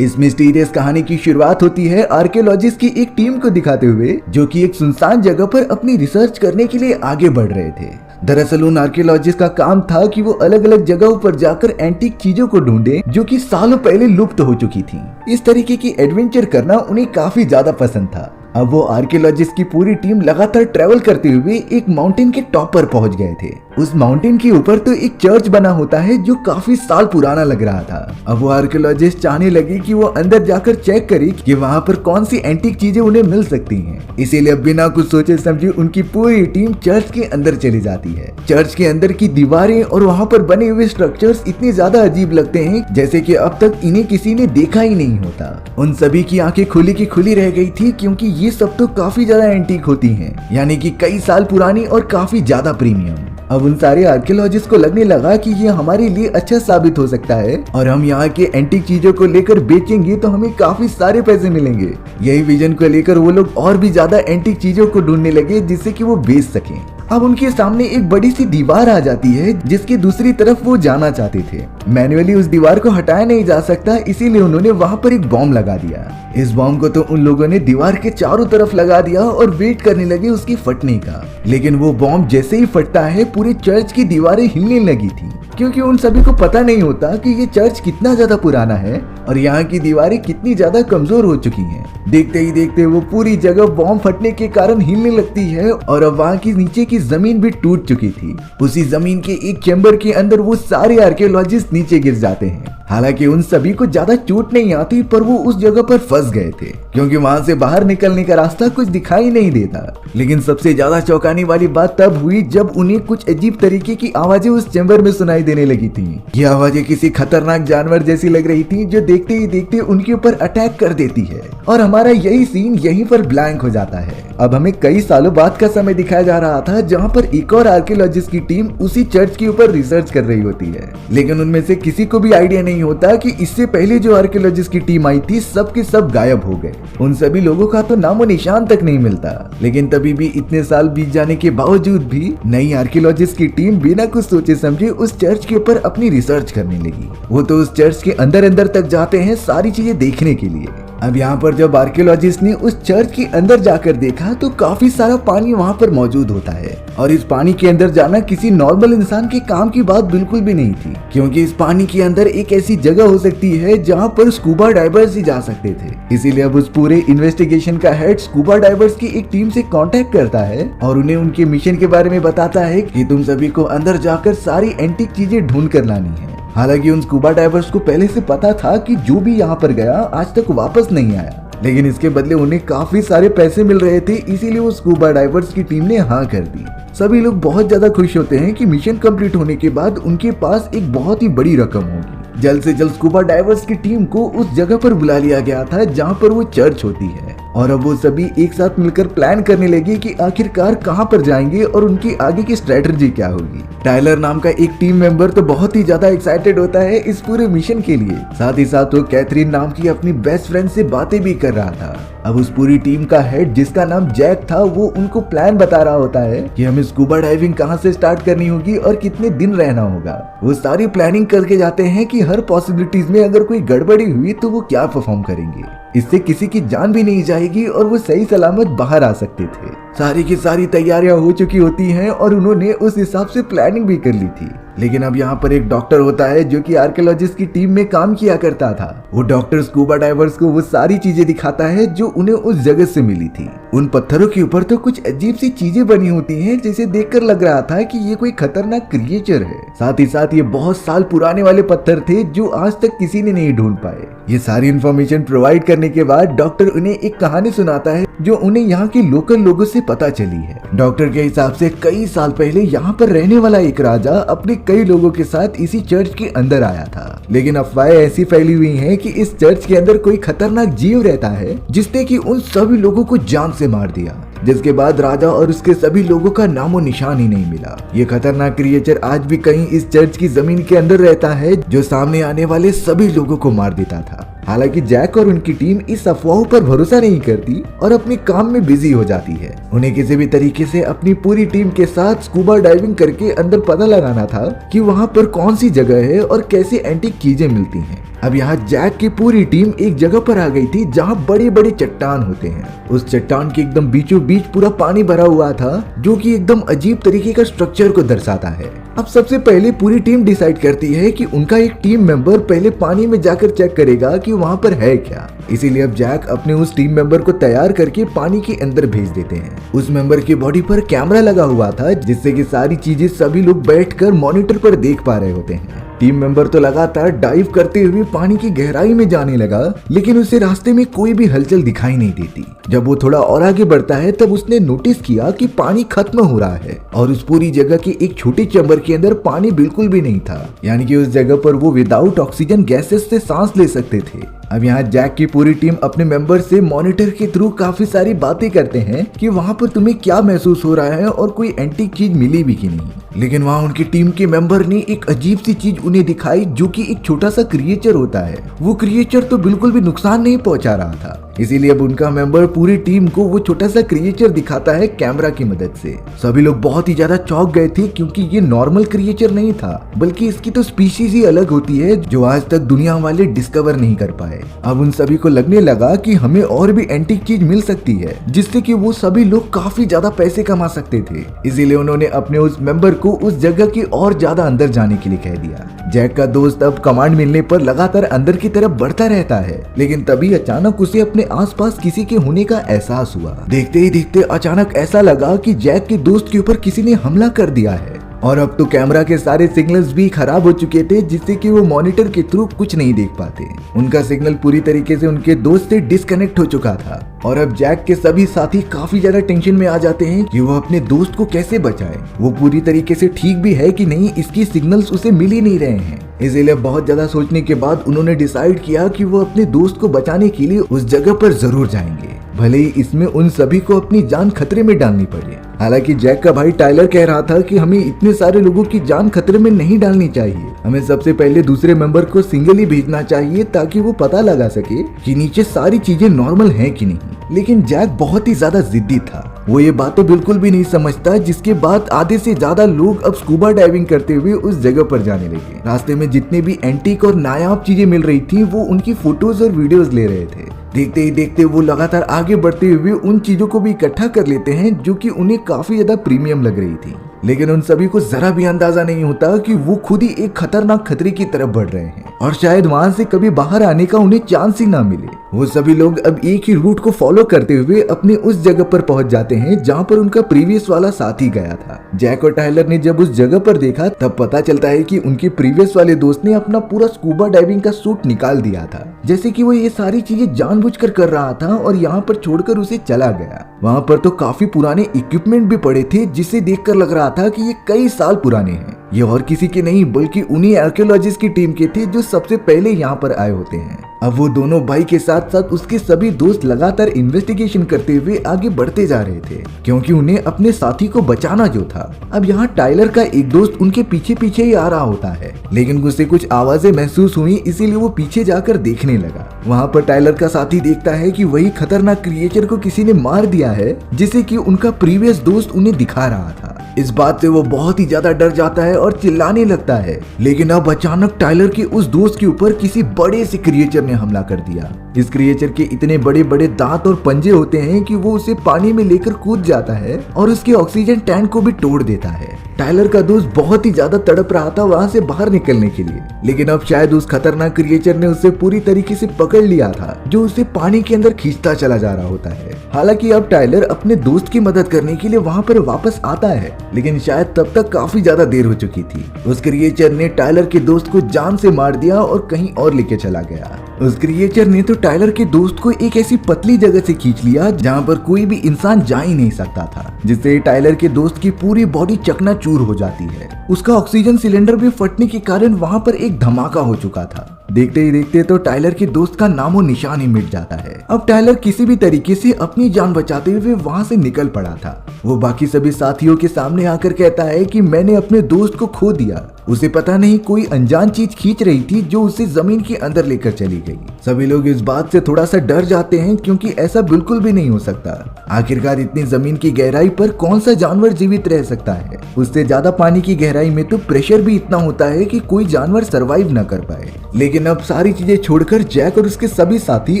इस मिस्टीरियस कहानी की शुरुआत होती है आर्कियोलॉजिस्ट की एक टीम को दिखाते हुए, जो कि एक सुनसान जगह पर अपनी रिसर्च करने के लिए आगे बढ़ रहे थे। दरअसल उन आर्कियोलॉजिस्ट का काम था कि वो अलग अलग जगहों पर जाकर एंटीक चीजों को ढूंढे जो कि सालों पहले लुप्त हो चुकी थी। इस तरीके की एडवेंचर करना उन्हें काफी ज्यादा पसंद था। अब वो आर्कियोलॉजिस्ट की पूरी टीम लगातार ट्रेवल करते हुए एक माउंटेन के टॉप पर पहुंच गए थे। उस माउंटेन के ऊपर तो एक चर्च बना होता है जो काफी साल पुराना लग रहा था। अब वो आर्कियोलॉजिस्ट चाहने लगे कि वो अंदर जाकर चेक करे कि वहाँ पर कौन सी एंटीक चीजें उन्हें मिल सकती हैं। इसीलिए बिना कुछ सोचे समझे उनकी पूरी टीम चर्च के अंदर चली जाती है। चर्च के अंदर की दीवारें और वहाँ पर बने हुए स्ट्रक्चर्स इतने ज्यादा अजीब लगते हैं जैसे कि अब तक इन्हें किसी ने देखा ही नहीं होता। उन सभी की आंखें खुली की खुली रह गई थी, क्योंकि ये सब तो काफी ज्यादा एंटीक होती हैं, यानी कि कई साल पुरानी और काफी ज्यादा प्रीमियम। अब उन सारे आर्कियोलॉजिस्ट को लगने लगा कि ये हमारे लिए अच्छा साबित हो सकता है और हम यहाँ के एंटीक चीजों को लेकर बेचेंगे तो हमें काफी सारे पैसे मिलेंगे। यही विजन को लेकर वो लोग और भी ज्यादा एंटीक चीजों को ढूंढने लगे जिससे कि वो बेच सकें। अब उनके सामने एक बड़ी सी दीवार आ जाती है जिसकी दूसरी तरफ वो जाना चाहते थे। मैन्युअली उस दीवार को हटाया नहीं जा सकता, इसीलिए उन्होंने वहाँ पर एक बॉम्ब लगा दिया। इस बॉम्ब को तो उन लोगों ने दीवार के चारों तरफ लगा दिया और वेट करने लगे उसके फटने का। लेकिन वो बॉम्ब जैसे ही फटता है पूरे चर्च की दीवारें हिलने लगी थी, क्योंकि उन सभी को पता नहीं होता कि ये चर्च कितना ज्यादा पुराना है और यहाँ की दीवारें कितनी ज्यादा कमजोर हो चुकी हैं। देखते ही देखते वो पूरी जगह बॉम्ब फटने के कारण हिलने लगती है और अब वहाँ की नीचे की जमीन भी टूट चुकी थी। उसी जमीन के एक चैम्बर के अंदर वो सारे आर्कियोलॉजिस्ट नीचे गिर जाते हैं। हालांकि उन सभी को ज्यादा चोट नहीं आती, पर वो उस जगह पर फंस गए थे क्योंकि वहां से बाहर निकलने का रास्ता कुछ दिखाई नहीं देता। लेकिन सबसे ज्यादा चौंकाने वाली बात तब हुई जब उन्हें कुछ अजीब तरीके की आवाजें उस चैम्बर में सुनाई देने लगी थी। ये आवाजें किसी खतरनाक जानवर जैसी लग रही थी जो देखते ही देखते उनके ऊपर अटैक कर देती है और हमारा यही सीन यहीं पर ब्लैंक हो जाता है। अब हमें कई सालों बाद का समय दिखाया जा रहा था जहाँ पर एक और आर्कियोलॉजिस्ट की टीम उसी चर्च के ऊपर रिसर्च कर रही होती है। लेकिन उनमें से किसी को भी आइडिया नहीं होता कि इससे पहले जो आर्कियोलॉजिस्ट की टीम आई थी सब के सब गायब हो गए। उन सभी लोगों का तो नामो निशान तक नहीं मिलता। लेकिन तभी भी इतने साल बीत जाने के बावजूद भी नई आर्कियोलॉजिस्ट की टीम बिना कुछ सोचे समझे उस चर्च के ऊपर अपनी रिसर्च करने लगी। वो तो उस चर्च के अंदर अंदर तक जाते हैं सारी चीजें देखने के लिए। अब यहाँ पर जब आर्कियोलॉजिस्ट ने उस चर्च के अंदर जाकर देखा तो काफी सारा पानी वहाँ पर मौजूद होता है और इस पानी के अंदर जाना किसी नॉर्मल इंसान के काम की बात बिल्कुल भी नहीं थी, क्योंकि इस पानी के अंदर एक ऐसी जगह हो सकती है जहाँ पर स्कूबा डाइवर्स ही जा सकते थे। इसीलिए अब उस पूरे इन्वेस्टिगेशन का हेड स्कूबा डाइवर्स की एक टीम से कांटेक्ट करता है और उन्हें उनके मिशन के बारे में बताता है कि तुम सभी को अंदर जाकर सारी एंटीक चीजें ढूंढ कर लानी है। हालांकि उन स्कूबा डाइवर्स को पहले से पता था कि जो भी यहाँ पर गया आज तक वापस नहीं आया, लेकिन इसके बदले उन्हें काफी सारे पैसे मिल रहे थे, इसीलिए वो स्कूबा डाइवर्स की टीम ने हाँ कर दी। सभी लोग बहुत ज्यादा खुश होते हैं कि मिशन कंप्लीट होने के बाद उनके पास एक बहुत ही बड़ी रकम होगी। जल्द से जल्द स्कूबा डाइवर्स की टीम को उस जगह पर बुला लिया गया था जहाँ पर वो चर्च होती है और अब वो सभी एक साथ मिलकर प्लान करने लगे कि आखिरकार कहाँ पर जाएंगे और उनकी आगे की स्ट्रेटजी क्या होगी। टाइलर नाम का एक टीम मेंबर तो बहुत ही ज्यादा एक्साइटेड होता है इस पूरे मिशन के लिए, साथ ही साथ वो कैथरीन नाम की अपनी बेस्ट फ्रेंड से बातें भी कर रहा था। अब उस पूरी टीम का हेड जिसका नाम जैक था वो उनको प्लान बता रहा होता है कि हमें स्कूबा डाइविंग कहाँ से स्टार्ट करनी होगी और कितने दिन रहना होगा। वो सारी प्लानिंग करके जाते हैं कि हर पॉसिबिलिटीज में अगर कोई गड़बड़ी हुई तो वो क्या परफॉर्म करेंगे, इससे किसी की जान भी नहीं जाएगी और वो सही सलामत बाहर आ सकते थे। सारी की सारी तैयारियां हो चुकी होती हैं और उन्होंने उस हिसाब से प्लानिंग भी कर ली थी। लेकिन अब यहाँ पर एक डॉक्टर होता है जो कि आर्कियोलॉजिस्ट की टीम में काम किया करता था। वो डॉक्टर स्कूबा डाइवर्स को वो सारी चीजें दिखाता है जो उन्हें उस जगह से मिली थी। उन पत्थरों के ऊपर तो कुछ अजीब सी चीजें बनी होती हैं जिसे देखकर लग रहा था कि ये कोई खतरनाक क्रिएचर है। साथ ही साथ ये बहुत साल पुराने वाले पत्थर थे जो आज तक किसी ने नहीं ढूंढ पाए। ये सारी इन्फॉर्मेशन प्रोवाइड करने के बाद डॉक्टर उन्हें एक कहानी सुनाता है जो उन्हें यहाँ के लोकल लोगों से पता चली है। डॉक्टर के हिसाब से कई साल पहले यहाँ पर रहने वाला एक राजा अपने कई लोगों के साथ इसी चर्च के अंदर आया था, लेकिन अफवाहें ऐसी फैली हुई हैं कि इस चर्च के अंदर कोई खतरनाक जीव रहता है जिसने कि उन सभी लोगों को जान से मार दिया, जिसके बाद राजा और उसके सभी लोगों का नामो निशान ही नहीं मिला। ये खतरनाक क्रिएचर आज भी कहीं इस चर्च की जमीन के अंदर रहता है जो सामने आने वाले सभी लोगों को मार देता था। हालांकि जैक और उनकी टीम इस अफवाहों पर भरोसा नहीं करती और अपने काम में बिजी हो जाती है। उन्हें किसी भी तरीके से अपनी पूरी टीम के साथ स्कूबा डाइविंग करके अंदर पता लगाना था कि वहाँ पर कौन सी जगह है और कैसी एंटीक चीजें मिलती हैं। अब यहाँ जैक की पूरी टीम एक जगह पर आ गई थी जहाँ बड़े बड़े चट्टान होते हैं। उस चट्टान के एकदम बीचों बीच पूरा पानी भरा हुआ था जो कि एकदम अजीब तरीके का स्ट्रक्चर को दर्शाता है। अब सबसे पहले पूरी टीम डिसाइड करती है कि उनका एक टीम मेंबर पहले पानी में जाकर चेक करेगा कि वहाँ पर है क्या। इसीलिए अब जैक अपने उस टीम मेंबर को तैयार करके पानी के अंदर भेज देते हैं। उस मेंबर की बॉडी पर कैमरा लगा हुआ था जिससे कि सारी चीजें सभी लोग बैठकर मॉनिटर पर देख पा रहे होते हैं। टीम मेंबर तो लगातार डाइव करते हुए पानी की गहराई में जाने लगा, लेकिन उसे रास्ते में कोई भी हलचल दिखाई नहीं देती। जब वो थोड़ा और आगे बढ़ता है तब उसने नोटिस किया कि पानी खत्म हो रहा है और उस पूरी जगह के एक छोटे चैम्बर के अंदर पानी बिल्कुल भी नहीं था, यानी कि उस जगह पर वो विदाउट ऑक्सीजन गैसेस से सांस ले सकते थे। अब यहाँ जैक की पूरी टीम अपने मेंबर से मॉनिटर के थ्रू काफी सारी बातें करते हैं कि वहाँ पर तुम्हें क्या महसूस हो रहा है और कोई एंटीक चीज मिली भी कि नहीं। लेकिन वहाँ उनकी टीम के मेंबर ने एक अजीब सी चीज उन्हें दिखाई जो कि एक छोटा सा क्रिएचर होता है। वो क्रिएचर तो बिल्कुल भी नुकसान नहीं पहुंचा रहा था, इसीलिए अब उनका मेंबर पूरी टीम को वो छोटा सा क्रिएचर दिखाता है कैमरा की मदद से। सभी लोग बहुत ही ज्यादा चौंक गए थे क्योंकि ये नॉर्मल क्रिएचर नहीं था, बल्कि इसकी तो स्पीशीज ही अलग होती है जो आज तक दुनिया वाले डिस्कवर नहीं कर पाए। अब उन सभी को लगने लगा कि हमें और भी एंटीक चीज मिल सकती है जिससे कि वो सभी लोग काफी ज्यादा पैसे कमा सकते थे। इसीलिए उन्होंने अपने उस मेंबर को उस जगह के और ज्यादा अंदर जाने के लिए कह दिया। जैक का दोस्त अब कमांड मिलने पर लगातार अंदर की तरफ बढ़ता रहता है, लेकिन तभी अचानक उसे अपने आसपास किसी के होने का एहसास हुआ। देखते ही देखते अचानक ऐसा लगा कि जैक के दोस्त के ऊपर किसी ने हमला कर दिया है और अब तो कैमरा के सारे सिग्नल्स भी खराब हो चुके थे जिससे कि वो मॉनिटर के थ्रू कुछ नहीं देख पाते। उनका सिग्नल पूरी तरीके से उनके दोस्त से डिस्कनेक्ट हो चुका था और अब जैक के सभी साथी काफी ज्यादा टेंशन में आ जाते हैं कि वो अपने दोस्त को कैसे बचाए। वो पूरी तरीके से ठीक भी है कि नहीं, इसकी सिग्नल्स उसे मिल ही नहीं रहे हैं। इसीलिए बहुत ज्यादा सोचने के बाद उन्होंने डिसाइड किया कि वो अपने दोस्त को बचाने के लिए उस जगह पर जरूर जाएंगे, भले ही इसमें उन सभी को अपनी जान खतरे में डालनी पड़े। हालांकि जैक का भाई टाइलर कह रहा था कि हमें इतने सारे लोगों की जान खतरे में नहीं डालनी चाहिए, हमें सबसे पहले दूसरे मेंबर को सिंगल ही भेजना चाहिए ताकि वो पता लगा सके कि नीचे सारी चीजें नॉर्मल हैं कि नहीं। लेकिन जैक बहुत ही ज्यादा जिद्दी था, वो ये बात तो बिल्कुल भी नहीं समझता, जिसके बाद आधे से ज्यादा लोग अब स्कूबा डाइविंग करते हुए उस जगह पर जाने लगे। रास्ते में जितने भी एंटीक और नायाब चीजें मिल रही थी वो उनकी फोटोज और वीडियोस ले रहे थे। देखते ही देखते वो लगातार आगे बढ़ते हुए उन चीजों को भी इकट्ठा कर लेते हैं जो कि उन्हें काफी ज्यादा प्रीमियम लग रही थी। लेकिन उन सभी को जरा भी अंदाजा नहीं होता कि वो खुद ही एक खतरनाक खतरे की तरफ बढ़ रहे हैं और शायद वहां से कभी बाहर आने का उन्हें चांस ही ना मिले। वो सभी लोग अब एक ही रूट को फॉलो करते हुए अपने उस जगह पर पहुंच जाते हैं जहां पर उनका प्रीवियस वाला साथी गया था। जैक और टाइलर ने जब उस जगह पर देखा तब पता चलता है कि उनके प्रीवियस वाले दोस्त ने अपना पूरा स्कूबा डाइविंग का सूट निकाल दिया था, जैसे कि वो ये सारी चीजें जानबूझकर कर रहा था और यहाँ पर छोड़कर उसे चला गया। वहाँ पर तो काफी पुराने इक्विपमेंट भी पड़े थे जिसे देखकर लग रहा था कि ये कई साल पुराने हैं। ये और किसी के नहीं बल्कि उन्हीं आर्कियोलॉजिस्ट की टीम के थे जो सबसे पहले यहाँ पर आए होते हैं। अब वो दोनों भाई के साथ साथ उसके सभी दोस्त लगातार इन्वेस्टिगेशन करते हुए आगे बढ़ते जा रहे थे क्योंकि उन्हें अपने साथी को बचाना जो था। अब यहाँ टाइलर का एक दोस्त उनके पीछे पीछे ही आ रहा होता है, लेकिन उसे कुछ आवाजें महसूस हुई इसीलिए वो पीछे जाकर देखने लगा। वहाँ पर टाइलर का साथी देखता है कि वही खतरनाक क्रिएचर को किसी ने मार दिया है जिसे कि उनका प्रीवियस दोस्त उन्हें दिखा रहा था। इस बात से वो बहुत ही ज्यादा डर जाता है और चिल्लाने लगता है, लेकिन अब अचानक टाइलर के उस दोस्त के ऊपर किसी बड़े से क्रिएचर ने हमला कर दिया। इस क्रिएचर के इतने बड़े बड़े दांत और पंजे होते हैं कि वो उसे पानी में लेकर कूद जाता है और उसके ऑक्सीजन टैंक को भी तोड़ देता है। टाइलर का दोस्त बहुत ही ज्यादा तड़प रहा था वहां से बाहर निकलने के लिए, लेकिन अब शायद उस खतरनाक क्रिएचर ने उसे पूरी तरीके से पकड़ लिया था जो उसे पानी के अंदर खींचता चला जा रहा होता है। हालांकि अब टाइलर अपने दोस्त की मदद करने के लिए वहां पर वापस आता है, लेकिन शायद तब तक काफी ज्यादा देर हो चुकी थी। उस क्रिएचर ने टाइलर के दोस्त को जान से मार दिया और कहीं और लेके चला गया। उस क्रिएचर ने तो टाइलर के दोस्त को एक ऐसी पतली जगह से खींच लिया जहां पर कोई भी इंसान जा ही नहीं सकता था, जिससे टाइलर के दोस्त की पूरी बॉडी चकनाचूर हो जाती है। उसका ऑक्सीजन सिलेंडर भी फटने के कारण वहां पर एक धमाका हो चुका था। देखते ही देखते तो टाइलर के दोस्त का नामो निशान ही मिट जाता है। अब टाइलर किसी भी तरीके से अपनी जान बचाते हुए वहां से निकल पड़ा था। वो बाकी सभी साथियों के सामने आकर कहता है कि मैंने अपने दोस्त को खो दिया। उसे पता नहीं कोई अनजान चीज खींच रही थी जो उसे जमीन के अंदर लेकर चली गई। सभी लोग इस बात से थोड़ा सा डर जाते हैं क्योंकि ऐसा बिल्कुल भी नहीं हो सकता। आखिरकार इतनी जमीन की गहराई पर कौन सा जानवर जीवित रह सकता है। उससे ज्यादा पानी की गहराई में तो प्रेशर भी इतना होता है कि कोई जानवर सरवाइव न कर पाए। लेकिन अब सारी चीजें छोड़कर जैक और उसके सभी साथी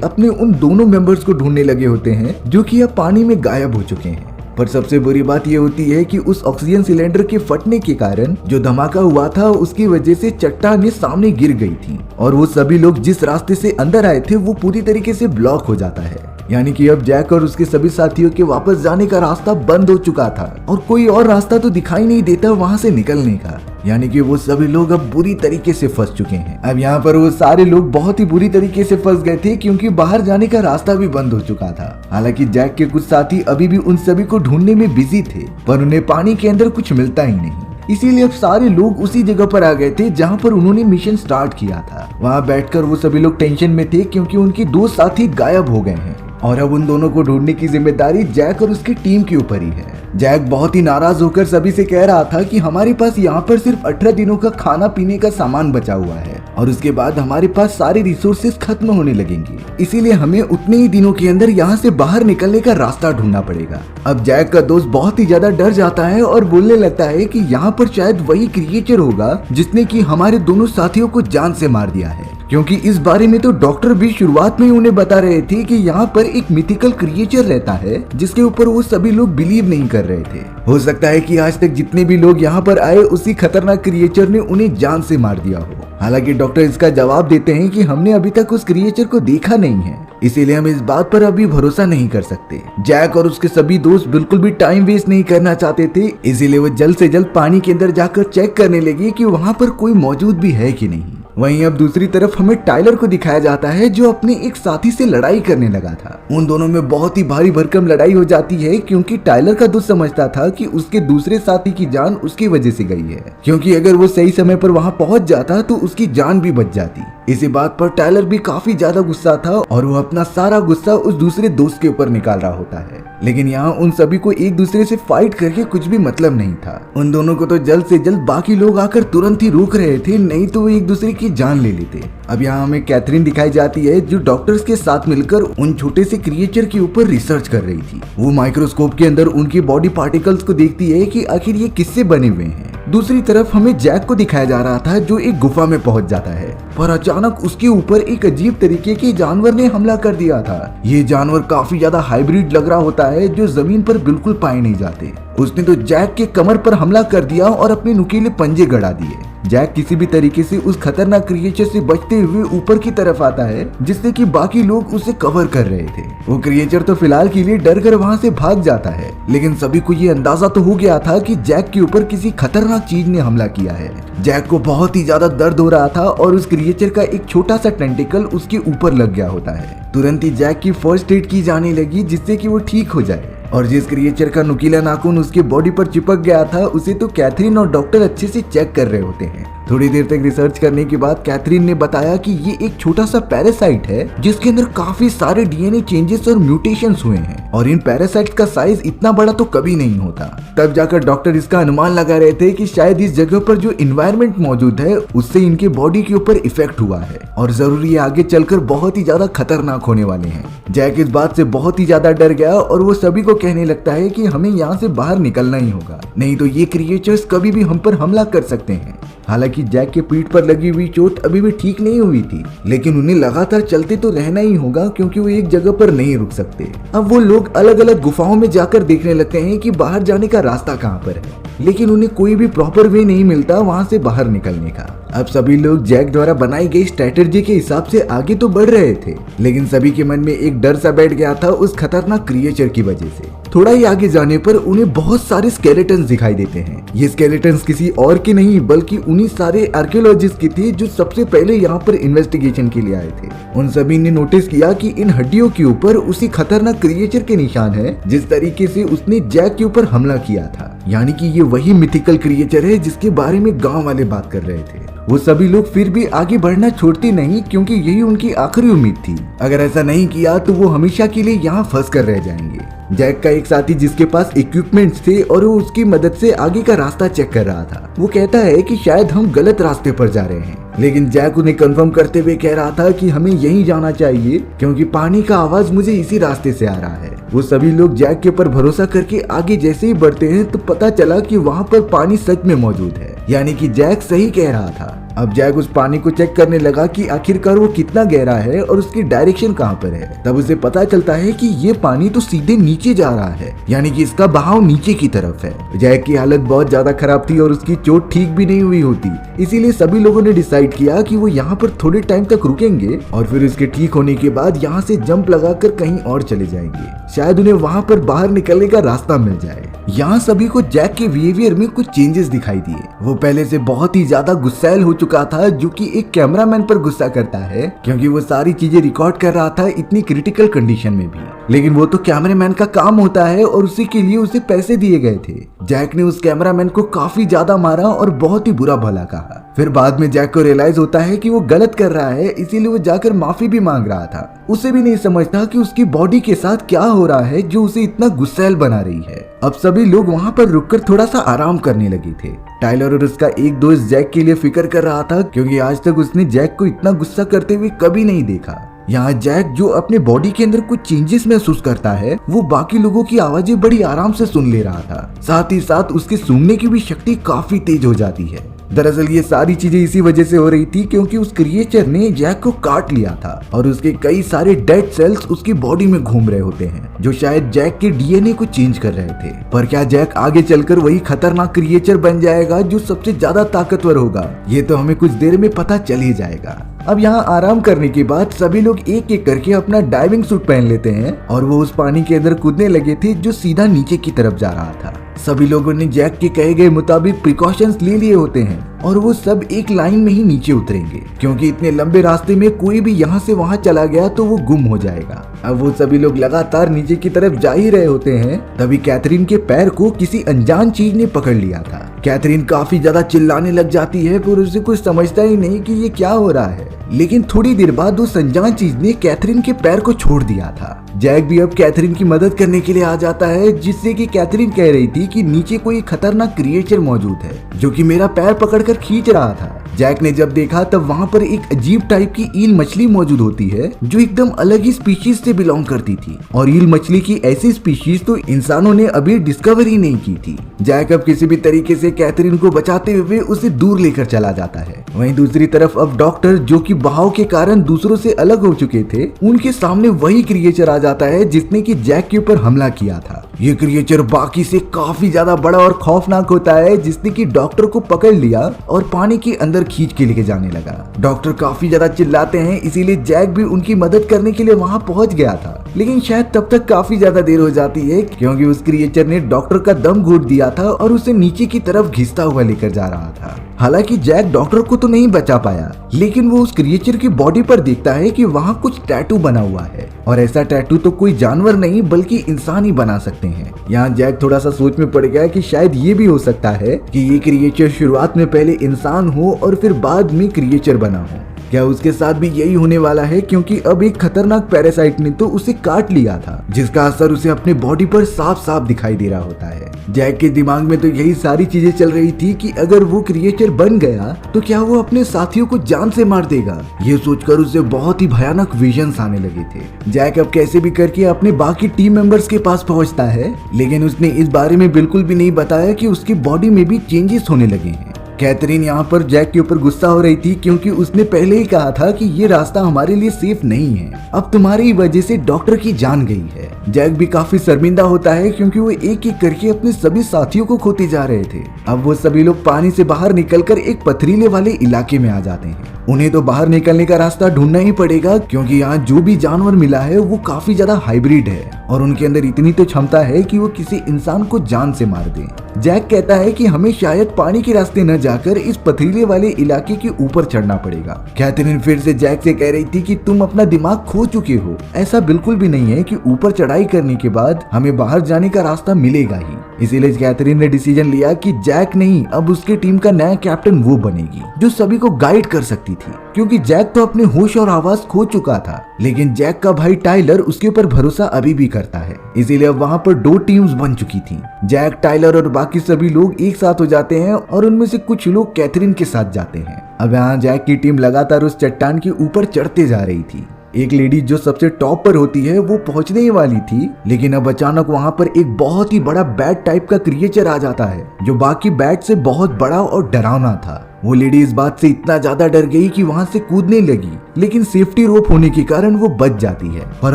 अपने उन दोनों मेंबर्स को ढूंढने लगे होते हैं जो कि अब पानी में गायब हो चुके हैं। पर सबसे बुरी बात यह होती है कि उस ऑक्सीजन सिलेंडर के फटने के कारण जो धमाका हुआ था उसकी वजह से चट्टानें सामने गिर गई थी और वो सभी लोग जिस रास्ते से अंदर आए थे वो पूरी तरीके से ब्लॉक हो जाता है। यानी कि अब जैक और उसके सभी साथियों के वापस जाने का रास्ता बंद हो चुका था और कोई और रास्ता तो दिखाई नहीं देता वहां से निकलने का। यानी कि वो सभी लोग अब बुरी तरीके से फंस चुके हैं। अब यहाँ पर वो सारे लोग बहुत ही बुरी तरीके से फंस गए थे क्योंकि बाहर जाने का रास्ता भी बंद हो चुका था। हालांकि जैक के कुछ साथी अभी भी उन सभी को ढूंढने में बिजी थे पर उन्हें पानी के अंदर कुछ मिलता ही नहीं। इसीलिए अब सारे लोग उसी जगह पर आ गए थे जहां पर उन्होंने मिशन स्टार्ट किया था। वहां बैठकर वो सभी लोग टेंशन में थे क्योंकि उनके दो साथी गायब हो गए हैं और अब उन दोनों को ढूंढने की जिम्मेदारी जैक और उसकी टीम के ऊपर ही है। जैक बहुत ही नाराज होकर सभी से कह रहा था कि हमारे पास यहाँ पर सिर्फ 18 दिनों का खाना पीने का सामान बचा हुआ है और उसके बाद हमारे पास सारे रिसोर्सेज खत्म होने लगेंगे। इसीलिए हमें उतने ही दिनों के अंदर यहाँ से बाहर निकलने का रास्ता ढूंढना पड़ेगा। अब जैक का दोस्त बहुत ही ज्यादा डर जाता है और बोलने लगता है कि यहाँ पर शायद वही क्रिएचर होगा जिसने कि हमारे दोनों साथियों को जान से मार दिया है, क्योंकि इस बारे में तो डॉक्टर भी शुरुआत में उन्हें बता रहे थे कि यहाँ पर एक मिथिकल क्रिएचर रहता है जिसके ऊपर वो सभी लोग बिलीव नहीं कर रहे थे। हो सकता है कि आज तक जितने भी लोग यहाँ पर आए उसी खतरनाक क्रिएचर ने उन्हें जान से मार दिया हो। हालांकि डॉक्टर इसका जवाब देते हैं कि हमने अभी तक उस क्रिएचर को देखा नहीं है, इसीलिए हम इस बात पर अभी भरोसा नहीं कर सकते। जैक और उसके सभी दोस्त बिल्कुल भी टाइम वेस्ट नहीं करना चाहते थे, इसीलिए वो जल्द से जल्द पानी के अंदर जाकर चेक करने लगे कि वहाँ पर कोई मौजूद भी है कि नहीं। वहीं अब दूसरी तरफ हमें टाइलर को दिखाया जाता है जो अपने एक साथी से लड़ाई करने लगा था। उन दोनों में बहुत ही भारी भरकम लड़ाई हो जाती है क्योंकि टाइलर का दोस्त समझता था कि उसके दूसरे साथी की जान उसकी वजह से गई है, क्योंकि अगर वो सही समय पर वहां पहुंच जाता तो उसकी जान भी बच जाती। इसी बात पर टाइलर भी काफी ज्यादा गुस्सा था और वो अपना सारा गुस्सा उस दूसरे दोस्त के ऊपर निकाल रहा होता है। लेकिन यहाँ उन सभी को एक दूसरे से फाइट करके कुछ भी मतलब नहीं था। उन दोनों को तो जल्द से जल्द बाकी लोग आकर तुरंत ही रोक रहे थे, नहीं तो वो एक दूसरे की जान ले लेते। अब यहाँ हमें कैथरीन दिखाई जाती है जो डॉक्टर्स के साथ मिलकर उन छोटे से क्रिएचर के ऊपर रिसर्च कर रही थी। वो माइक्रोस्कोप के अंदर उनकी बॉडी पार्टिकल्स को देखती है कि आखिर ये किससे बने हुए हैं। दूसरी तरफ हमें जैक को दिखाया जा रहा था जो एक गुफा में पहुंच जाता है, पर अचानक उसके ऊपर एक अजीब तरीके के जानवर ने हमला कर दिया था। ये जानवर काफी ज्यादा हाइब्रिड लग रहा होता है जो जमीन पर बिल्कुल पाए नहीं जाते। उसने तो जैक के कमर पर हमला कर दिया और अपने नुकीले पंजे गड़ा दिए। जैक किसी भी तरीके से उस खतरनाक क्रिएचर से बचते हुए ऊपर की तरफ आता है जिससे कि बाकी लोग उसे कवर कर रहे थे। वो क्रिएचर तो फिलहाल के लिए डर कर वहाँ से भाग जाता है, लेकिन सभी को ये अंदाजा तो हो गया था कि जैक के ऊपर किसी खतरनाक चीज ने हमला किया है। जैक को बहुत ही ज्यादा दर्द हो रहा था और उस क्रिएचर का एक छोटा सा टेंटिकल उसके ऊपर लग गया होता है। तुरंत ही जैक की फर्स्ट एड की जाने लगी जिससे कि वो ठीक हो जाए। और जिस क्रिएचर का नुकीला नाखून उसके बॉडी पर चिपक गया था उसे तो कैथरीन और डॉक्टर अच्छे से चेक कर रहे होते हैं। थोड़ी देर तक रिसर्च करने के बाद कैथरीन ने बताया कि ये एक छोटा सा पैरासाइट है जिसके अंदर काफी सारे डीएनए चेंजेस और म्यूटेशंस हुए हैं और इन पैरासाइट्स का साइज इतना बड़ा तो कभी नहीं होता। तब जाकर डॉक्टर इसका अनुमान लगा रहे थे कि शायद इस जगह पर जो इन्वायरमेंट मौजूद है उससे इनके बॉडी के ऊपर इफेक्ट हुआ है और जरूरी आगे चलकर बहुत ही ज्यादा खतरनाक होने वाले हैं। जैक इस बात से बहुत ही ज्यादा डर गया और वो सभी को कहने लगता है कि हमें यहाँ से बाहर निकलना ही होगा, नहीं तो ये क्रिएचर्स कभी भी हम पर हमला कर सकते हैं। हालांकि जैक के पीठ पर लगी हुई चोट अभी भी ठीक नहीं हुई थी, लेकिन उन्हें लगातार चलते तो रहना ही होगा क्योंकि वो एक जगह पर नहीं रुक सकते। अब वो लोग अलग अलग गुफाओं में जाकर देखने लगते हैं कि बाहर जाने का रास्ता कहाँ पर है, लेकिन उन्हें कोई भी प्रॉपर वे नहीं मिलता वहाँ से बाहर निकलने का। अब सभी लोग जैक द्वारा बनाई गई स्ट्रेटेजी के हिसाब से आगे तो बढ़ रहे थे, लेकिन सभी के मन में एक डर सा बैठ गया था उस खतरनाक क्रिएचर की वजह से। थोड़ा ही आगे जाने पर उन्हें बहुत सारे स्केलेटन्स दिखाई देते हैं। ये स्केलेटन्स किसी और के नहीं बल्कि उन्हीं सारे आर्कियोलॉजिस्ट के थे जो सबसे पहले यहाँ पर इन्वेस्टिगेशन के लिए आए थे। उन सभी ने नोटिस किया कि इन हड्डियों के ऊपर उसी खतरनाक क्रिएचर के निशान है जिस तरीके से उसने जैक के ऊपर हमला किया था, यानी कि ये वही मिथिकल क्रिएचर है जिसके बारे में गाँव वाले बात कर रहे थे। वो सभी लोग फिर भी आगे बढ़ना छोड़ते नहीं क्योंकि यही उनकी आखिरी उम्मीद थी। अगर ऐसा नहीं किया तो वो हमेशा के लिए यहाँ फंस कर रह जाएंगे। जैक का एक साथी जिसके पास इक्विपमेंट्स थे और वो उसकी मदद से आगे का रास्ता चेक कर रहा था, वो कहता है कि शायद हम गलत रास्ते पर जा रहे हैं, लेकिन जैक उन्हें कंफर्म करते हुए कह रहा था कि हमें यहीं जाना चाहिए क्योंकि पानी का आवाज मुझे इसी रास्ते से आ रहा है। वो सभी लोग जैक के ऊपर भरोसा करके आगे जैसे ही बढ़ते हैं तो पता चला कि वहाँ पर पानी सच में मौजूद है, यानी कि जैक सही कह रहा था। अब जैक उस पानी को चेक करने लगा कि आखिरकार वो कितना गहरा है और उसकी डायरेक्शन कहाँ पर है। तब उसे पता चलता है कि ये पानी तो सीधे नीचे जा रहा है, यानी कि इसका बहाव नीचे की तरफ है। जैक की हालत बहुत ज्यादा खराब थी और उसकी चोट ठीक भी नहीं हुई होती, इसीलिए सभी लोगों ने डिसाइड किया कि वो यहाँ पर थोड़े टाइम तक रुकेंगे और फिर उसके ठीक होने के बाद यहाँ से जंप लगाकर कहीं और चले जाएंगे, शायद उन्हें वहाँ पर बाहर निकलने का रास्ता मिल जाए। यहाँ सभी को जैक के बिहेवियर में कुछ चेंजेस दिखाई दिए। वो पहले से बहुत ही ज्यादा गुस्सैल हो चुका था, जो कि एक कैमरामैन पर गुस्सा करता है क्योंकि वो सारी चीजें रिकॉर्ड कर रहा था इतनी क्रिटिकल कंडीशन में भी। लेकिन वो तो कैमरामैन का काम होता है और उसी के लिए उसे पैसे दिए गए थे। जैक ने उस कैमरामैन को काफी ज्यादा मारा और बहुत ही बुरा भला कहा। फिर बाद में जैक को रियलाइज होता है कि वो गलत कर रहा है, इसीलिए वो जाकर माफी भी मांग रहा था। उसे भी नहीं समझता कि उसकी बॉडी के साथ क्या हो रहा है जो उसे इतना गुस्सैल बना रही है। अब सभी लोग वहाँ पर रुककर थोड़ा सा आराम करने लगे थे। टाइलर और उसका एक दोस्त जैक के लिए फिक्र कर रहा था क्योंकि आज तक उसने जैक को इतना गुस्सा करते हुए कभी नहीं देखा। यहाँ जैक जो अपने बॉडी के अंदर कुछ चेंजेस महसूस करता है, वो बाकी लोगों की आवाजें बड़ी आराम से सुन ले रहा था। साथ ही साथ उसके सुनने की भी शक्ति काफी तेज हो जाती है। दरअसल ये सारी चीजें इसी वजह से हो रही थी क्योंकि उस क्रिएचर ने जैक को काट लिया था और उसके कई सारे डेड सेल्स उसकी बॉडी में घूम रहे होते हैं, जो शायद जैक के डीएनए को चेंज कर रहे थे। पर क्या जैक आगे चलकर वही खतरनाक क्रिएचर बन जाएगा जो सबसे ज्यादा ताकतवर होगा? ये तो हमें कुछ देर में पता चल ही जाएगा। अब यहाँ आराम करने के बाद सभी लोग एक एक करके अपना डाइविंग सूट पहन लेते हैं और वो उस पानी के अंदर कूदने लगे थे जो सीधा नीचे की तरफ जा रहा था। सभी लोगों ने जैक के कहे गए मुताबिक प्रिकॉशंस ले लिए होते हैं और वो सब एक लाइन में ही नीचे उतरेंगे क्योंकि इतने लंबे रास्ते में कोई भी यहाँ से वहाँ चला गया तो वो गुम हो जाएगा। अब वो सभी लोग लगातार नीचे की तरफ जा ही रहे होते हैं, तभी कैथरीन के पैर को किसी अनजान चीज ने पकड़ लिया था। कैथरीन काफी ज्यादा चिल्लाने लग जाती है, पर उसे कुछ समझता ही नहीं कि ये क्या हो रहा है। लेकिन थोड़ी देर बाद उस अनजान चीज ने कैथरीन के पैर को छोड़ दिया था। जैक भी अब कैथरीन की मदद करने के लिए आ जाता है, जिससे कि कैथरीन कह रही थी कि नीचे कोई खतरनाक क्रिएचर मौजूद है जो कि मेरा पैर पकड़कर खींच रहा था। जैक ने जब देखा तब वहाँ पर एक अजीब टाइप की ईल मछली मौजूद होती है जो एकदम अलग ही स्पीशीज से बिलोंग करती थी और ईल मछली की ऐसी स्पीशीज तो इंसानों ने अभी डिस्कवर ही नहीं की थी। जैक अब किसी भी तरीके से कैथरीन को बचाते हुए उसे दूर लेकर चला जाता है। वहीं दूसरी तरफ अब डॉक्टर, जो कि बहाव के कारण दूसरों से अलग हो चुके थे, उनके सामने वही क्रिएचर आ जाता है जिसने कि जैक के ऊपर हमला किया था। ये क्रिएचर बाकी से काफी ज्यादा बड़ा और खौफनाक होता है, जिसने कि डॉक्टर को पकड़ लिया और पानी के अंदर खींच के लेके जाने लगा। डॉक्टर काफी ज्यादा चिल्लाते हैं, इसीलिए जैक भी उनकी मदद करने के लिए वहां पहुंच गया था। लेकिन शायद तब तक काफी ज्यादा देर हो जाती है क्योंकि उस क्रिएचर ने डॉक्टर का दम घोट दिया था और उसे नीचे की तरफ घिसता हुआ लेकर जा रहा था। हालांकि जैक डॉक्टर को तो नहीं बचा पाया, लेकिन वो उस क्रिएचर की बॉडी पर देखता है कि वहाँ कुछ टैटू बना हुआ है और ऐसा टैटू तो कोई जानवर नहीं बल्कि इंसान ही बना सकते हैं। यहाँ जैक थोड़ा सा सोच में पड़ गया कि शायद ये भी हो सकता है कि ये क्रिएचर शुरुआत में पहले इंसान हो और फिर बाद में क्रिएचर बना हो। क्या उसके साथ भी यही होने वाला है, क्योंकि अब एक खतरनाक पैरासाइट ने तो उसे काट लिया था जिसका असर उसे अपने बॉडी पर साफ साफ दिखाई दे रहा होता है। जैक के दिमाग में तो यही सारी चीजें चल रही थी कि अगर वो क्रिएचर बन गया तो क्या वो अपने साथियों को जान से मार देगा। ये सोचकर उसे बहुत ही भयानक विजन्स आने लगे थे। जैक अब कैसे भी करके अपने बाकी टीम मेंबर्स के पास पहुंचता है, लेकिन उसने इस बारे में बिल्कुल भी नहीं बताया कि उसकी बॉडी में भी चेंजेस होने लगे हैं। कैथरीन यहाँ पर जैक के ऊपर गुस्सा हो रही थी क्योंकि उसने पहले ही कहा था कि ये रास्ता हमारे लिए सेफ नहीं है। अब तुम्हारी वजह से डॉक्टर की जान गई है। जैक भी काफी शर्मिंदा होता है क्योंकि वो एक एक करके अपने सभी साथियों को खोते जा रहे थे। अब वो सभी लोग पानी से बाहर निकलकर एक पथरीले वाले इलाके में आ जाते हैं। उन्हें तो बाहर निकलने का रास्ता ढूंढना ही पड़ेगा क्योंकि यहाँ जो भी जानवर मिला है वो काफी ज्यादा हाइब्रिड है और उनके अंदर इतनी तो क्षमता है कि वो किसी इंसान को जान से मार दे। जैक कहता है कि हमें शायद पानी के रास्ते न जाकर इस पथरीले वाले इलाके के ऊपर चढ़ना पड़ेगा। कैथरीन फिर से जैक से कह रही थी कि तुम अपना दिमाग खो चुके हो। ऐसा बिल्कुल भी नहीं है कि ऊपर चढ़ाई करने के बाद हमें बाहर जाने का रास्ता मिलेगा ही। इसीलिए कैथरीन ने डिसीजन लिया कि जैक नहीं, अब उसके टीम का नया कैप्टन वो बनेगी जो सभी को गाइड कर सकती थी, क्योंकि जैक तो अपने होश और आवाज खो चुका था। लेकिन जैक का भाई टाइलर उसके ऊपर भरोसा अभी भी करता है, इसीलिए अब वहाँ पर 2 टीम्स बन चुकी थी। जैक, टाइलर और बाकी सभी लोग एक साथ हो जाते हैं और उनमें से कुछ लोग कैथरीन के साथ जाते हैं। अब यहाँ जैक की टीम लगातार उस चट्टान के ऊपर चढ़ते जा रही थी। एक लेडी जो सबसे टॉप पर होती है वो पहुंचने ही वाली थी, लेकिन अब अचानक वहां पर एक बहुत ही बड़ा बैट टाइप का क्रिएचर आ जाता है जो बाकी बैट से बहुत बड़ा और डरावना था। वो लेडी इस बात से इतना ज्यादा डर गई कि वहां से कूदने लगी, लेकिन सेफ्टी रोप होने के कारण वो बच जाती है। और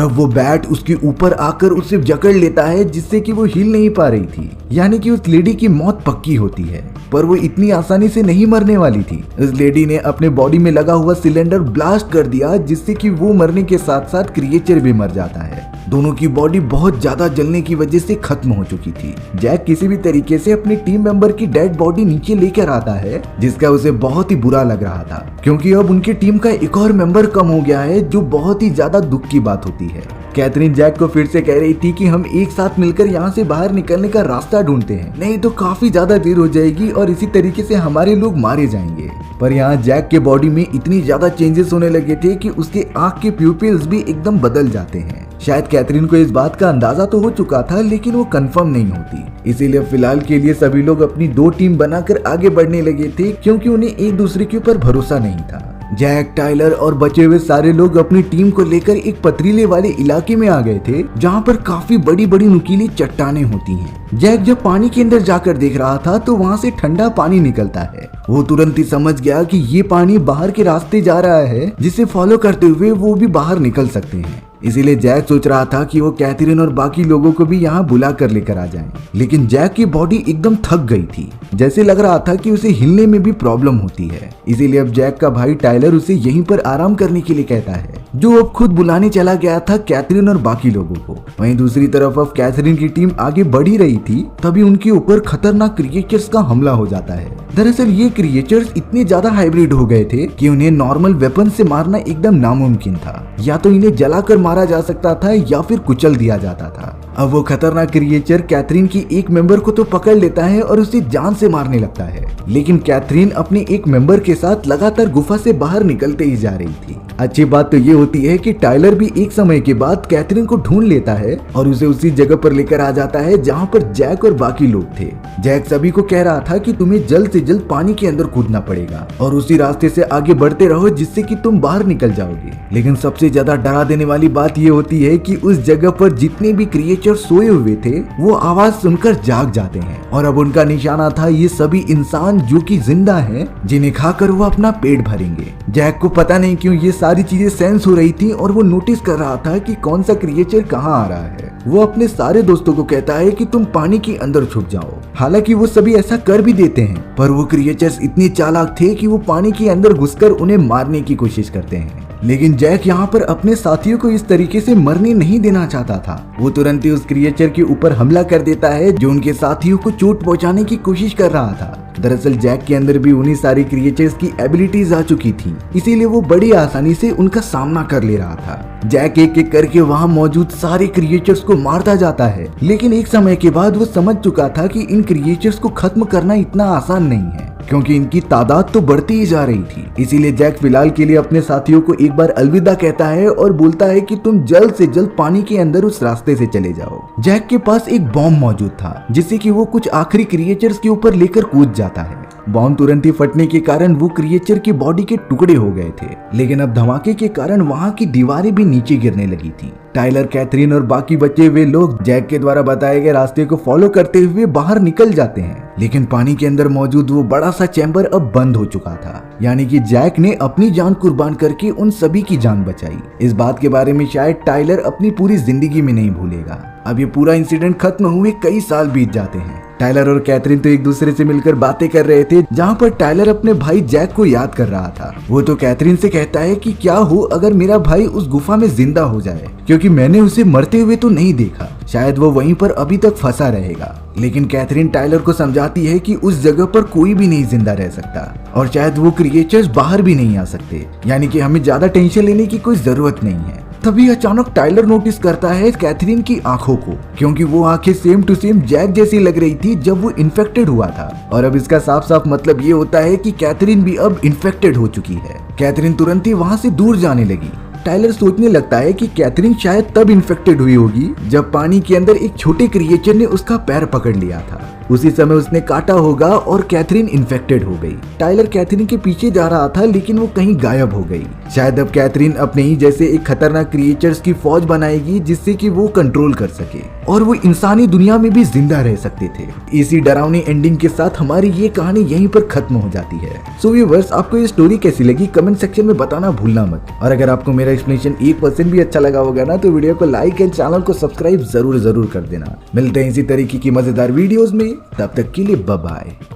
अब वो बैट उसके ऊपर आकर उसे जकड़ लेता है, जिससे कि वो हिल नहीं पा रही थी। यानी कि उस लेडी की मौत पक्की होती है, पर वो इतनी आसानी से नहीं मरने वाली थी। उस लेडी ने अपने बॉडी में लगा हुआ सिलेंडर ब्लास्ट कर दिया, जिससे कि वो मरने के साथ साथ क्रिएचर भी मर जाता है। दोनों की बॉडी बहुत ज्यादा जलने की वजह से खत्म हो चुकी थी। जैक किसी भी तरीके से अपनी टीम मेंबर की डेड बॉडी नीचे लेकर आता है, जिसका उसे बहुत ही बुरा लग रहा था, क्योंकि अब उनकी टीम का एक और मेंबर कम हो गया है, जो बहुत ही ज्यादा दुख की बात होती है। कैथरीन जैक को फिर से कह रही थी कि हम एक साथ मिलकर यहाँ से बाहर निकलने का रास्ता ढूंढते हैं, नहीं तो काफी ज्यादा देर हो जाएगी और इसी तरीके से हमारे लोग मारे जाएंगे। पर यहाँ जैक के बॉडी में इतनी ज्यादा चेंजेस होने लगे थे कि उसके आंख के प्यूपिल्स भी एकदम बदल जाते हैं। शायद कैथरीन को इस बात का अंदाजा तो हो चुका था, लेकिन वो कंफर्म नहीं होती। इसीलिए फिलहाल के लिए सभी लोग अपनी 2 टीम बनाकर आगे बढ़ने लगे थे, क्योंकि उन्हें एक दूसरे के ऊपर भरोसा नहीं था। जैक, टाइलर और बचे हुए सारे लोग अपनी टीम को लेकर एक पथरीले वाले इलाके में आ गए थे, जहाँ पर काफी बड़ी बड़ी नुकीली चट्टानें होती हैं। जैक जब पानी के अंदर जाकर देख रहा था तो वहाँ से ठंडा पानी निकलता है। वो तुरंत ही समझ गया कि ये पानी बाहर के रास्ते जा रहा है, जिसे फॉलो करते हुए वो भी बाहर निकल सकते हैं। इसीलिए जैक सोच रहा था कि वो कैथरीन और बाकी लोगों को भी यहाँ बुला कर लेकर आ जाएं। लेकिन जैक की बॉडी एकदम थक गई थी, जैसे लग रहा था कि उसे हिलने में भी प्रॉब्लम होती है। इसीलिए अब जैक का भाई टाइलर उसे यहीं पर आराम करने के लिए कहता है, जो अब खुद बुलाने चला गया था कैथरीन और बाकी लोगों को। वहीं दूसरी तरफ अब कैथरीन की टीम आगे बढ़ ही रही थी, तभी उनके ऊपर खतरनाक क्रिएचर्स का हमला हो जाता है। दरअसल ये क्रिएचर्स इतने ज्यादा हाइब्रिड हो गए थे कि उन्हें नॉर्मल वेपन से मारना एकदम नामुमकिन था। या तो इन्हें जलाकर मारा जा सकता था या फिर कुचल दिया जाता था। अब वो खतरनाक क्रिएचर कैथरीन की एक मेंबर को तो पकड़ लेता है और उसे जान से मारने लगता है, लेकिन कैथरीन अपने एक मेंबर के साथ लगातार गुफा से बाहर निकलते ही जा रही थी। अच्छी बात तो ये होती है कि टाइलर भी एक समय के बाद कैथरीन को ढूंढ लेता है और उसे उसी जगह पर लेकर आ जाता है जहाँ पर जैक और बाकी लोग थे। जैक सभी को कह रहा था कि तुम्हें जल्द से जल्द पानी के अंदर कूदना पड़ेगा और उसी रास्ते से आगे बढ़ते रहो, जिससे कि तुम बाहर निकल जाओगे। लेकिन सबसे ज्यादा डरा देने वाली बात ये होती है कि उस जगह पर जितने भी क्रिएचर सोए हुए थे वो आवाज सुनकर जाग जाते हैं, और अब उनका निशाना था ये सभी इंसान जो कि जिंदा हैं, जिन्हें खाकर वो अपना पेट भरेंगे। जैक को पता नहीं क्यों ये सारी चीजें सेंस हो रही थी और वो नोटिस कर रहा था कि कौन सा क्रिएचर कहाँ आ रहा है। वो अपने सारे दोस्तों को कहता है कि तुम पानी के अंदर छुप जाओ। हालांकि वो सभी ऐसा कर भी देते हैं, पर वो क्रिएचर्स इतने चालाक थे कि वो पानी के अंदर घुसकर उन्हें मारने की कोशिश करते हैं। लेकिन जैक यहाँ पर अपने साथियों को इस तरीके से मरने नहीं देना चाहता था। वो तुरंत ही उस क्रिएचर के ऊपर हमला कर देता है जो उनके साथियों को चोट पहुंचाने की कोशिश कर रहा था। दरअसल जैक के अंदर भी उन्हीं सारी क्रिएचर्स की एबिलिटीज आ चुकी थी, इसीलिए वो बड़ी आसानी से उनका सामना कर ले रहा था। जैक एक एक करके वहाँ मौजूद सारे क्रिएचर्स को मारता जाता है, लेकिन एक समय के बाद वो समझ चुका था कि इन क्रिएचर्स को खत्म करना इतना आसान नहीं है, क्योंकि इनकी तादाद तो बढ़ती ही जा रही थी। इसीलिए जैक फिलहाल के लिए अपने साथियों को एक बार अलविदा कहता है और बोलता है कि तुम जल्द से जल्द पानी के अंदर उस रास्ते से चले जाओ। जैक के पास एक बॉम्ब मौजूद था, जिससे कि वो कुछ आखिरी क्रिएचर्स के ऊपर लेकर कूद जाता है। बॉम्ब तुरंत ही फटने के कारण वो क्रिएचर की बॉडी के टुकड़े हो गए थे, लेकिन अब धमाके के कारण वहाँ की दीवारें भी नीचे गिरने लगी थी। टाइलर, कैथरीन और बाकी बचे हुए लोग जैक के द्वारा बताए गए रास्ते को फॉलो करते हुए बाहर निकल जाते हैं, लेकिन पानी के अंदर मौजूद वो बड़ा सा चैम्बर अब बंद हो चुका था। यानी कि जैक ने अपनी जान कुर्बान करके उन सभी की जान बचाई। इस बात के बारे में शायद टाइलर अपनी पूरी जिंदगी में नहीं भूलेगा। अब ये पूरा इंसिडेंट खत्म हुए कई साल बीत जाते हैं। टाइलर और कैथरीन तो एक दूसरे से मिलकर बातें कर रहे थे, जहाँ पर टाइलर अपने भाई जैक को याद कर रहा था। वो तो कैथरीन से कहता है कि क्या हो अगर मेरा भाई उस गुफा में जिंदा हो जाए, क्योंकि मैंने उसे मरते हुए तो नहीं देखा, शायद वो वहीं पर अभी तक फंसा रहेगा। लेकिन कैथरीन टाइलर को समझाती है कि उस जगह पर कोई भी नहीं जिंदा रह सकता और शायद वो क्रिएचर्स बाहर भी नहीं आ सकते, यानी कि हमें ज्यादा टेंशन लेने की कोई जरूरत नहीं है। तभी अचानक टाइलर नोटिस करता है कैथरीन की आंखों को, क्योंकि वो आंखें सेम टू सेम जैक जैसी लग रही थी जब वो इन्फेक्टेड हुआ था। और अब इसका साफ साफ मतलब ये होता है कि कैथरीन भी अब इन्फेक्टेड हो चुकी है। कैथरीन तुरंत ही वहाँ से दूर जाने लगी। टाइलर सोचने लगता है कि कैथरीन शायद तब इन्फेक्टेड हुई होगी जब पानी के अंदर एक छोटे क्रिएचर ने उसका पैर पकड़ लिया था। उसी समय उसने काटा होगा और कैथरीन इन्फेक्टेड हो गई। टाइलर कैथरीन के पीछे जा रहा था लेकिन वो कहीं गायब हो गई। शायद अब कैथरीन अपने ही जैसे एक खतरनाक क्रिएचर्स की फौज बनाएगी जिससे कि वो कंट्रोल कर सके और वो इंसानी दुनिया में भी जिंदा रह सकते थे। इसी डरावनी एंडिंग के साथ हमारी ये कहानी यहीं पर खत्म हो जाती है। सो व्यूअर्स, आपको ये स्टोरी कैसी लगी कमेंट सेक्शन में बताना भूलना मत। और अगर आपको मेरा एक्सप्लेनेशन 1% भी अच्छा लगा होगा ना तो वीडियो को लाइक एंड चैनल को सब्सक्राइब जरूर कर देना। मिलते हैं इसी तरीके की मजेदार वीडियोस में, तब तक के लिए बाय बाय।